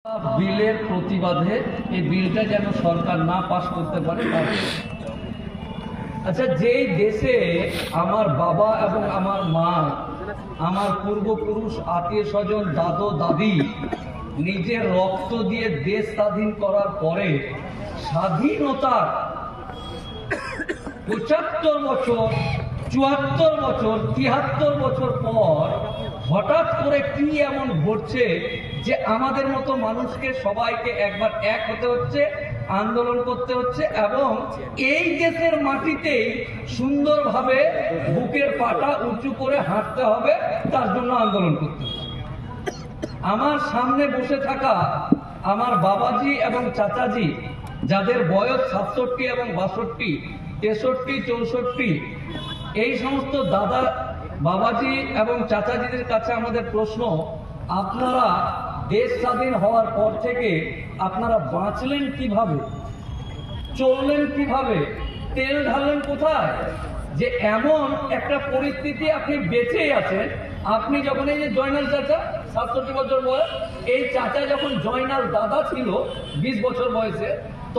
বিলের প্রতিবাদে এই বিলটা যেন সরকার না পাস করতে পারে। আচ্ছা, যেই দেশে আমার বাবা এবং আমার মা, আমার পূর্বপুরুষ, আত্মীয় স্বজন, দাদু দাদি নিজের রক্ত দিয়ে দেশ স্বাধীন করার পরে স্বাধীনতার ৭৫ বছর, ৭৪ বছর, ৭৩ বছর পর হঠাৎ করে কি এমন ঘটছে যে আমাদের মতো মানুষকে সবাইকে একবার এক হতে হচ্ছে, আন্দোলন করতে হচ্ছে এবং এই দেশের মাটিতেই সুন্দরভাবে বুকের পাটা উঁচু করে হাঁটতে হবে, তার জন্য আন্দোলন করতে হচ্ছে। আমার সামনে বসে থাকা আমার বাবাজি এবং চাচাজি, যাদের বয়স ৬৭ এবং ৬২, ৬৩, ৬৪, এই সমস্ত দাদা, বাবাজি এবং চাচাজিদের কাছে আমাদের প্রশ্ন, আপনারা দেশ স্বাধীন হওয়ার পর থেকে আপনারা বাঁচলেন কিভাবে, চললেন কিভাবে, তেল ঢাললেন কোথায়, যে এমন একটা পরিস্থিতি আপনি বেঁচেই আছেন। আপনি যখন এই যে জয়নাল চাচা ৬৭ বছর বয়স, এই চাচা যখন জয়নাল দাদা ছিল ২০ বছর বয়সে,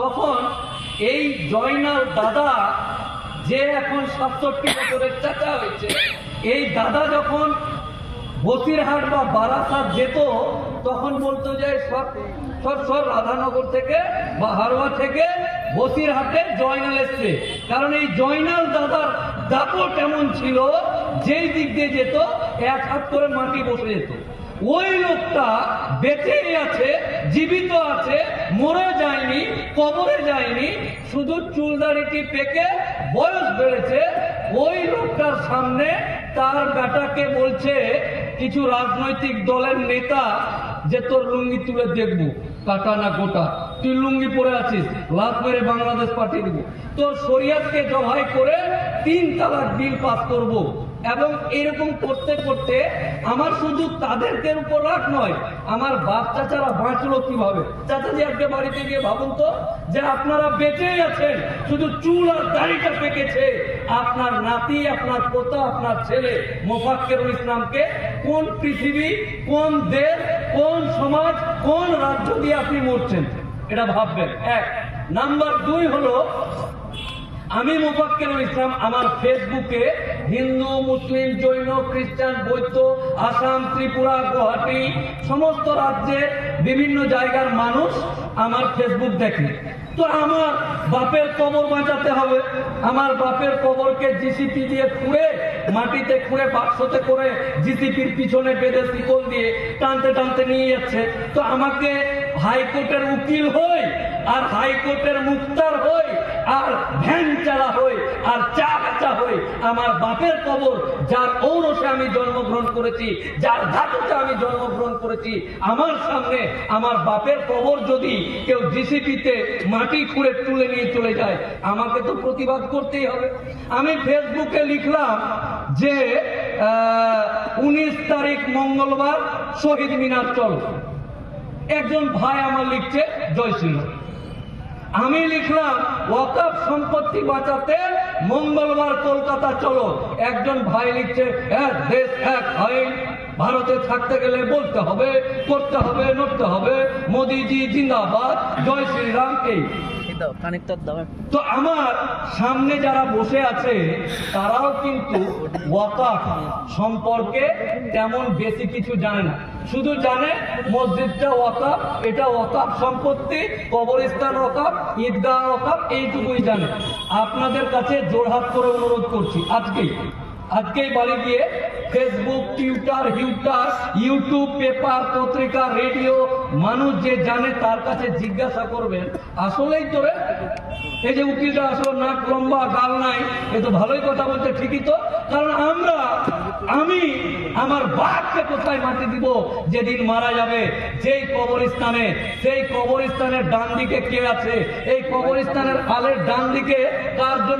তখন এই জয়নাল দাদা যে এখন ৬৭ বছরের চাচা হয়েছে, এই দাদা যখন বসিরহাট বা বারাসাত যেত, তখন বলতো যে সব রাধানগর থেকে বা হারোয়া থেকে বসিরহাটে জয়নাল এসছে। কারণ এই জয়নাল দাদার দাপট এমন ছিল, যেই দিক দিয়ে যেত এক হাত করে মাটি বসে যেত। ওই লোকটা বেঁচেই আছে, জীবিত আছে, মরে যায়নি, কবরে যায়নি, শুধু চুলদাড়িটি পেকে বয়স বেড়েছে। ওই লোকটার সামনে তার বেটাকে বলছে কিছু রাজনৈতিক দলের নেতা যে তোর লুঙ্গি তুলে দেখবো কাটা না গোটা, তুই লুঙ্গি পরে আছিস, লাত মেরে বাংলাদেশ পাঠিয়ে দেবো, তোর শরিয়াতকে জবাই করে ৩ তালাক বিল পাস করব। এবং এরকম করতে করতে আমার শুধু তাদেরকে উপর রাগ নয়, আমার বাপ চাচারা বাঁচলো কিভাবে। চাচাজি আজকে বাড়িতে গিয়ে ভাবুন তো, যে আপনারা বেঁচেই আছেন, শুধু চুল আর দাড়িটা পেকেছে। আপনার নাতি, আপনার পোতা, আপনার ছেলে মোফাক্কেরুল ইসলামকে কোন পৃথিবী, কোন দেশ, কোন সমাজ, কোন রাজ্য দিয়ে আপনি মরছেন, এটা ভাববেন। ১ নাম্বার ২ হলো, আমি মোফাক্কেরুল ইসলাম আমার ফেসবুকে হিন্দু, মুসলিম, জৈন, খ্রিস্টান, বৌদ্ধ, আসাম, ত্রিপুরা, গুয়াহাটি, সমস্ত রাজ্যের বিভিন্ন জায়গার মানুষ আমার ফেসবুক দেখে। তো আমার বাপের কবর বাঁচাতে হবে, আমার বাপের কবরকে জিসিপি দিয়ে খুঁড়ে, মাটিতে খুঁড়ে বাক্সতে করে জিসিপির পিছনে বেঁধে শিকল দিয়ে টানতে টানতে নিয়ে যাচ্ছে। তো আমাকে হাইকোর্টের উকিল হই, আর হাইকোর্টের মুক্তার হই, আর ভ্যান চালা হই, আর চা বেচা হই, আমার বাপের কবর যার ঔরসে আমি জন্মগ্রহণ করেছি, যার ধাতুতে আমি জন্মগ্রহণ করেছি, আমার সামনে আমার বাপের কবর যদি কেউ জিসিপিতে মাটি খুঁড়ে তুলে নিয়ে চলে যায়, আমাকে তো প্রতিবাদ করতেই হবে। আমি ফেসবুকে লিখলাম যে ১৯ তারিখ মঙ্গলবার শহীদ মিনার চলো। একজন ভাই আমার লিখছে জয় শ্রীরাম। আমি লিখলাম ওয়াকফ সম্পত্তি বাঁচাতে মঙ্গলবার কলকাতা চলো। একজন ভাই লিখছে এক দেশ এক আইন, ভারতে থাকতে গেলে বলতে হবে, করতে হবে, নড়তে হবে, মোদিজি জিন্দাবাদ, জয় শ্রীরাম। এই তো আমার সামনে যারা বসে আছে তারাও কিন্তু ওয়াকফ সম্পর্কে তেমন বেশি কিছু জানে না, শুধু জানে মসজিদটা ওয়াকফ, এটা ওয়াকফ সম্পত্তি, কবরস্থান ওয়াকফ, ঈদগাহ ওয়াকফ, এইটুকুই জানে। আপনাদের কাছে জোড়হাত করে অনুরোধ করছি, আজকেই বাড়ি গিয়ে ফেসবুক, টুইটার, ইউটিউব, পেপার, পত্রিকা, রেডিও, মানুষ যে জানে তার কাছে জিজ্ঞাসা করবেন আসলেই তোরে এই যে উকিলটা আসলে নাক লম্বা, গাল নাই, এ তো ভালোই কথা বলছে, ঠিকই তো। কারণ আমি আমার বাপকে কোথায় মাটি দিব যেদিন মারা যাবে, যেই কবরস্থানে, সেই কবরস্থানের ডান দিকে কে আছে, এই কবরস্থানের আলের ডান দিকে কার জন্য